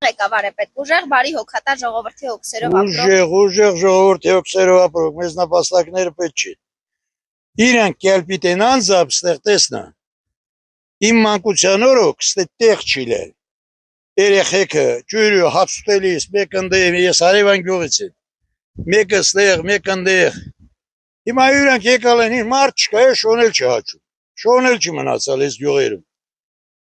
Ղեկավար է պետք, ուժեղ, բարի, հոգատար ժողովրդի հոգսերով ապրող։ Ուժեղ ժողովրդի հոգսերով ապրող, մեզ նպաստակները պետք չի։ Իրանք կելպիտեն անձամբ ստեղ տեսնա։ Իմ մանկության օրոք ստե տեղ չի լել։ Երեխեքը ջուրը հաց ուտելիս մեկ ընդեղ ես հարևան գյուղից եմ։ Մեկը ստեղ, մեկ ընդեղ։ Հիմա իրանք եկալ են, մարդ չկա, շոնել չհաճում։ Շոնել չի մնացալ այս գյուղերում։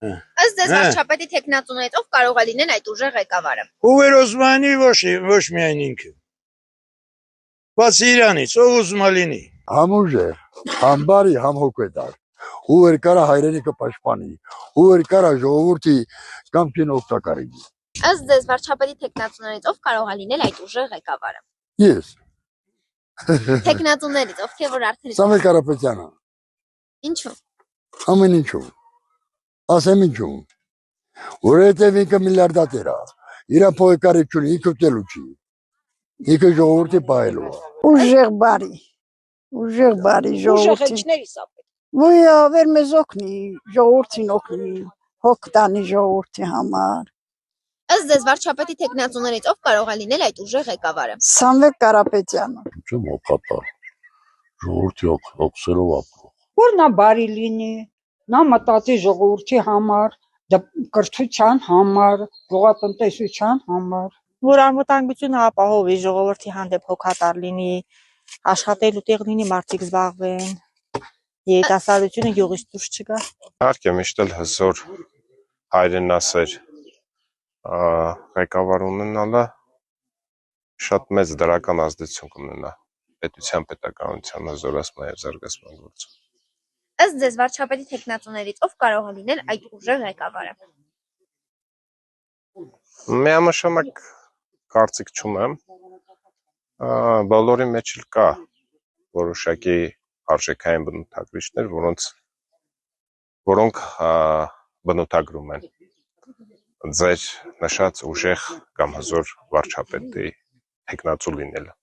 Ըստ ձեզ վարչապետի թեկնածուներից ով կարող է լինել այդ ուժեղ ղեկավարը։ Հուվեր Օզմանի ոչ միայն ինքը։ Բացի իրանից, ով ուզում է լինի։ Համուժեղ, համբարի, համհոգետար։ Հուվեր կարա հայրենիքը պաշտպանի, հուվեր կարա ժողովրդի կամքին օգտակարի։ Ըստ ձեզ վարչապետի թեկնածուներից ով կարող է լինել այդ ուժեղ ղեկավարը։ Ես։ Թեկնածուներից ովքեր որ արդեն Սամվել Կարապետյանը։ Ինչու։ Ամեն ինչու։ Ասեմ ինչու։ Որովհետև ինքը միլիարդատեր է։ Իր փողը կարիք չունի, ինքը ուտելու չի։ Ինքը ժողովրդի պահելու է։ Ուժեղ բարի ժողովրդի։ Ուժեղիչների սա պետք։ Ոյ ավեր մեզ օգնի, ժողովրդին օգնի, հոգ տանի ժողովրդի համար։ Ըստ ձեզ վարչապետի թեկնածուներից ով կարող է լինել այդ ուժեղ ղեկավարը։ Սամվել Կարապետյանը։ Չեմ հոգատար։ Ժողովրդի հոգսերով ապրող։ Որ նա բարի լինի, նա մտածի ժողովրդի համար, կրթության համար, գյուղատնտեսության համար։ Որ անվտանգությունը ապահովի, ժողովրդի հանդեպ հոգատար լինի, աշխատելու տեղ լինի, մարդիկ զբաղվեն, երիտասարդությունը գյուղից դուրս չգա։ Իհարկե միշտ էլ հզոր հայրենասեր ղեկավար ունենալը շատ մեծ դրական ազդեցություն կունենա պետության պետականության հզորացման եւ զարգացման գործում։ Ըստ ձեզ վարչապետի թեկնածուներից ով կարող է լինել այդ ուժեղ ղեկավարը։ Միամշամակ կարծիք չունեմ, բոլորի մեջ էլ կա որոշակի արժեքային բնութագրիչներ, որոնք բնութագրում են ձեր նշած ուժեղ կամ հզոր վարչապետի թեկնածու լինելը։